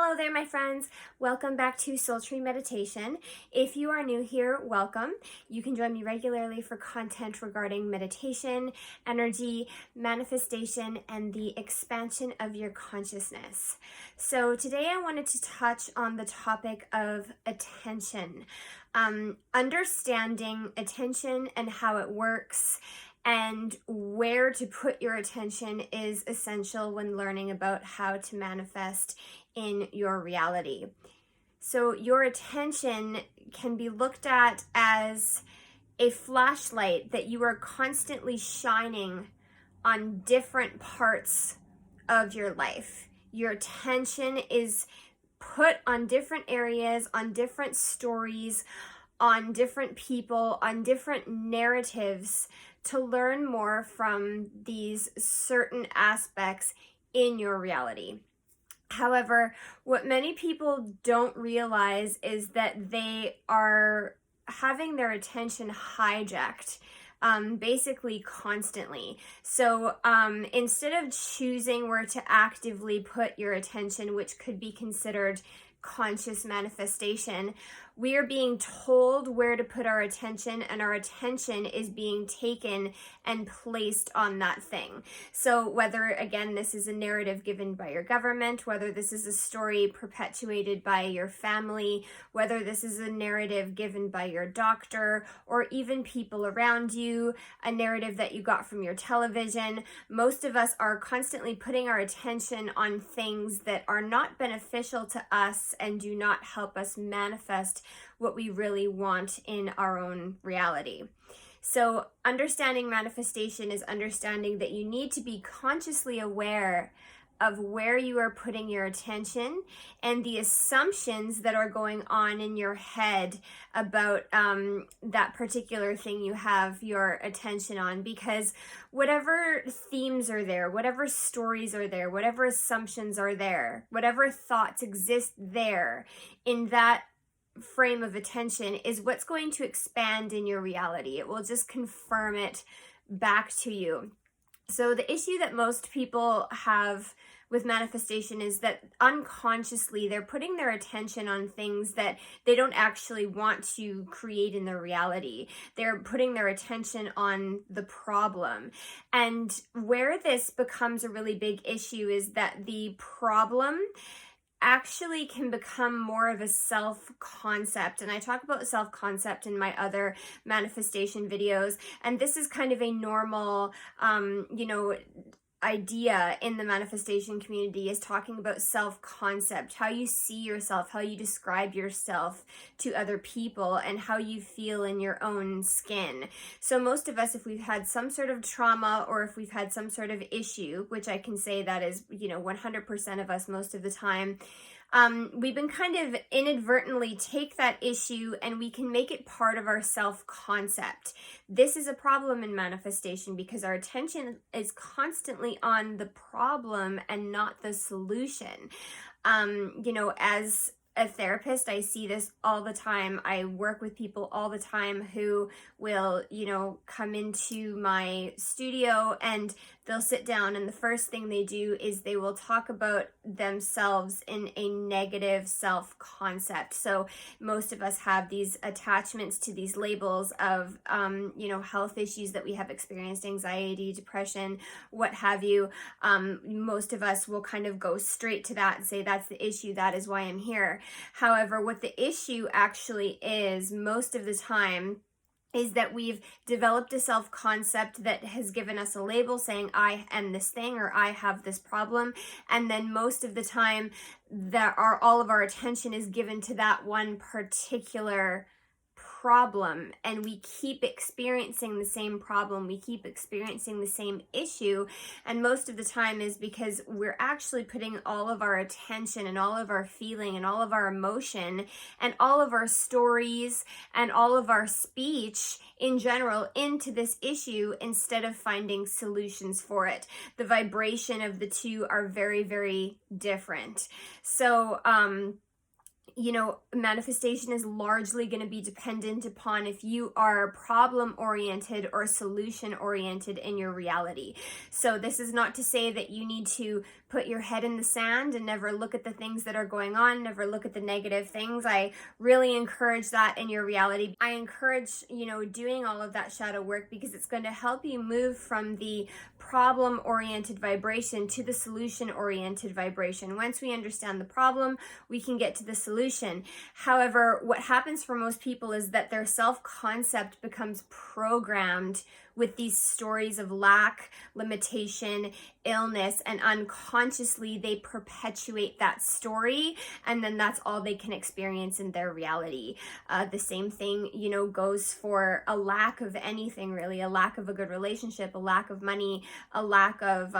Hello there, my friends. Welcome back to SoulTree Meditation. If you are new here, welcome. You can join me regularly for content regarding meditation, energy, manifestation, and the expansion of your consciousness. So today I wanted to touch on the topic of attention, understanding attention and how it works, and where to put your attention is essential when learning about how to manifest in your reality. So your attention can be looked at as a flashlight that you are constantly shining on different parts of your life. Your attention is put on different areas, on different stories, on different people, on different narratives to learn more from these certain aspects in your reality. However, what many people don't realize is that they are having their attention hijacked basically constantly. So instead of choosing where to actively put your attention, which could be considered conscious manifestation, we are being told where to put our attention, and our attention is being taken and placed on that thing. So whether, again, this is a narrative given by your government, whether this is a story perpetuated by your family, whether this is a narrative given by your doctor or even people around you, a narrative that you got from your television, most of us are constantly putting our attention on things that are not beneficial to us and do not help us manifest what we really want in our own reality. So understanding manifestation is understanding that you need to be consciously aware of where you are putting your attention and the assumptions that are going on in your head about that particular thing you have your attention on, because whatever themes are there, whatever stories are there, whatever assumptions are there, whatever thoughts exist there in that frame of attention is what's going to expand in your reality. It will just confirm it back to you. So the issue that most people have with manifestation is that unconsciously they're putting their attention on things that they don't actually want to create in their reality. They're putting their attention on the problem. And where this becomes a really big issue is that the problem actually can become more of a self-concept. And I talk about self-concept in my other manifestation videos. And this is kind of a normal, idea in the manifestation community, is talking about self-concept, how you see yourself, how you describe yourself to other people, and how you feel in your own skin. So most of us, if we've had some sort of trauma or if we've had some sort of issue, which I can say that is, 100% of us most of the time, we've been kind of inadvertently take that issue and we can make it part of our self-concept. This is a problem in manifestation because our attention is constantly on the problem and not the solution. As a therapist, I see this all the time. I work with people all the time who will, come into my studio and they'll sit down, and the first thing they do is they will talk about themselves in a negative self-concept. So most of us have these attachments to these labels of, health issues that we have experienced, anxiety, depression, what have you. Most of us will kind of go straight to that and say, that's the issue, that is why I'm here. However, what the issue actually is most of the time is that we've developed a self-concept that has given us a label saying, I am this thing or I have this problem. And then most of the time all of our attention is given to that one particular problem, and we keep experiencing the same problem, we keep experiencing the same issue, and most of the time is because we're actually putting all of our attention and all of our feeling and all of our emotion and all of our stories and all of our speech in general into this issue instead of finding solutions for it. The vibration of the two are very, very different. So manifestation is largely going to be dependent upon if you are problem oriented or solution oriented in your reality. So this is not to say that you need to put your head in the sand and never look at the things that are going on, never look at the negative things. I really encourage that in your reality. I encourage, doing all of that shadow work because it's going to help you move from the problem oriented vibration to the solution oriented vibration. Once we understand the problem, we can get to the solution. However, what happens for most people is that their self-concept becomes programmed with these stories of lack, limitation, illness, and unconsciously they perpetuate that story, and then that's all they can experience in their reality. The same thing, goes for a lack of anything really, a lack of a good relationship, a lack of money, a lack of,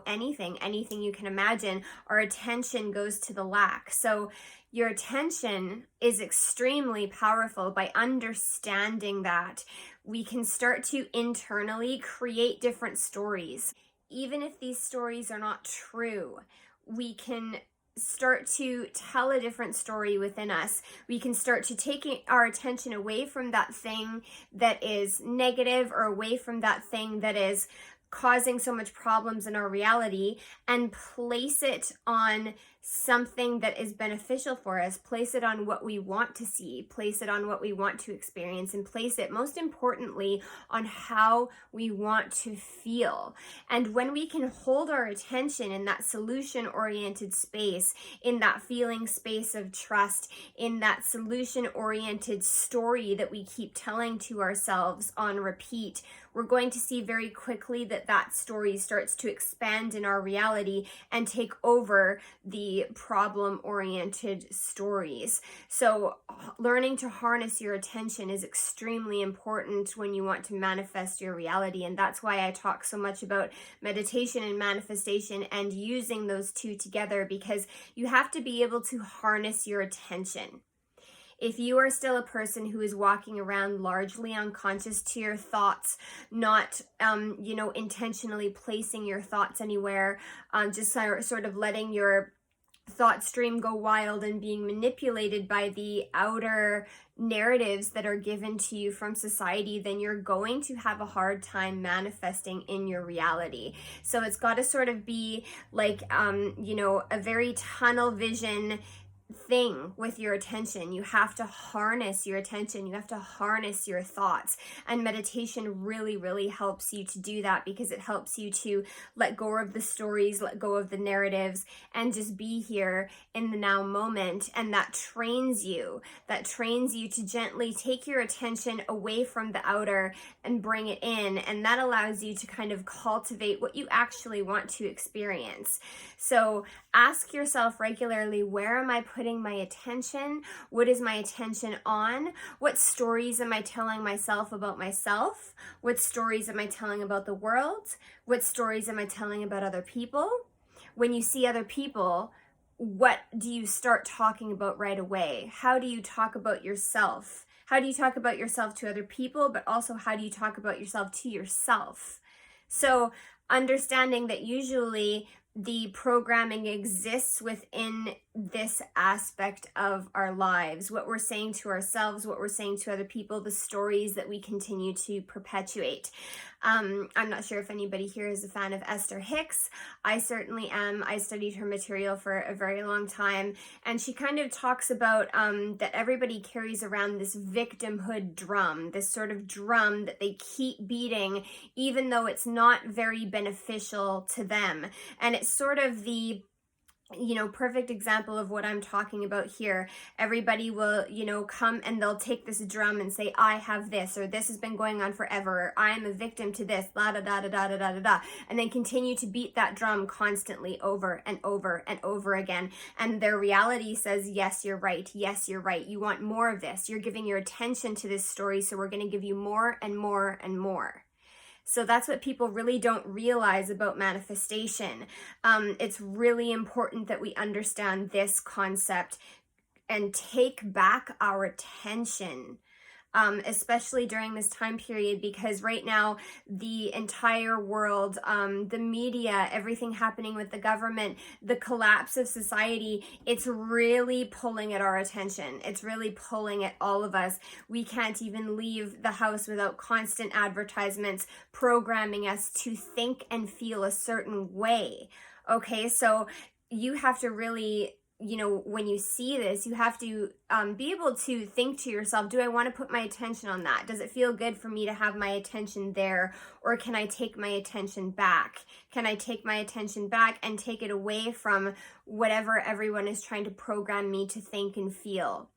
anything you can imagine. Our attention goes to the lack. So your attention is extremely powerful. By understanding that, we can start to internally create different stories. Even if these stories are not true, we can start to tell a different story within us. We can start to take our attention away from that thing that is negative or away from that thing that is causing so much problems in our reality and place it on something that is beneficial for us, place it on what we want to see, place it on what we want to experience, and place it, most importantly, on how we want to feel. And when we can hold our attention in that solution-oriented space, in that feeling space of trust, in that solution-oriented story that we keep telling to ourselves on repeat, we're going to see very quickly that that story starts to expand in our reality and take over the problem-oriented stories. So learning to harness your attention is extremely important when you want to manifest your reality. And that's why I talk so much about meditation and manifestation and using those two together, because you have to be able to harness your attention. If you are still a person who is walking around largely unconscious to your thoughts, not, intentionally placing your thoughts anywhere, just sort of letting your thought stream go wild and being manipulated by the outer narratives that are given to you from society, then you're going to have a hard time manifesting in your reality. So it's got to sort of be like, a very tunnel vision thing with your attention. You have to harness your attention. You have to harness your thoughts. And meditation really, really helps you to do that, because it helps you to let go of the stories, let go of the narratives, and just be here in the now moment. And that trains you to gently take your attention away from the outer and bring it in. And that allows you to kind of cultivate what you actually want to experience. So ask yourself regularly, where am I putting my attention? What is my attention on? What stories am I telling myself about myself? What stories am I telling about the world? What stories am I telling about other people? When you see other people, what do you start talking about right away? How do you talk about yourself? How do you talk about yourself to other people, but also how do you talk about yourself to yourself? So understanding that usually the programming exists within this aspect of our lives, what we're saying to ourselves, what we're saying to other people, the stories that we continue to perpetuate. I'm not sure if anybody here is a fan of Esther Hicks. I certainly am. I studied her material for a very long time, and she kind of talks about that everybody carries around this victimhood drum, this sort of drum that they keep beating even though it's not very beneficial to them. And it's sort of the perfect example of what I'm talking about here. Everybody will, come and they'll take this drum and say, I have this, or this has been going on forever, or I am a victim to this, da da da da da da da da, and then continue to beat that drum constantly over and over and over again. And their reality says, yes, you're right. Yes, you're right. You want more of this. You're giving your attention to this story, so we're going to give you more and more and more. So that's what people really don't realize about manifestation. It's really important that we understand this concept and take back our attention. especially during this time period, because right now the entire world, the media, everything happening with the government, the collapse of society, it's really pulling at our attention. It's really pulling at all of us. We can't even leave the house without constant advertisements programming us to think and feel a certain way. Okay, so you have to really, when you see this, you have to be able to think to yourself, do I want to put my attention on that? Does it feel good for me to have my attention there? Or can I take my attention back? Can I take my attention back and take it away from whatever everyone is trying to program me to think and feel?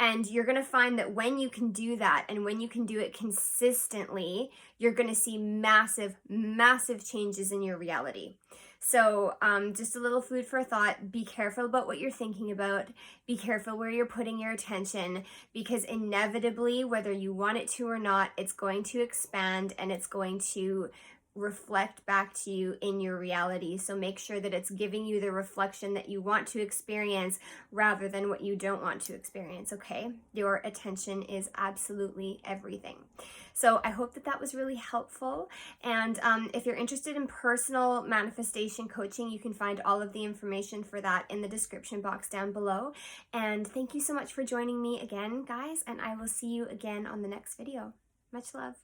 And you're going to find that when you can do that, and when you can do it consistently, you're going to see massive, massive changes in your reality. So just a little food for thought. Be careful about what you're thinking about. Be careful where you're putting your attention, because inevitably, whether you want it to or not, it's going to expand and it's going to reflect back to you in your reality. So make sure that it's giving you the reflection that you want to experience rather than what you don't want to experience, okay? Your attention is absolutely everything. So I hope that that was really helpful. And if you're interested in personal manifestation coaching, you can find all of the information for that in the description box down below. And thank you so much for joining me again, guys, and I will see you again on the next video. Much love.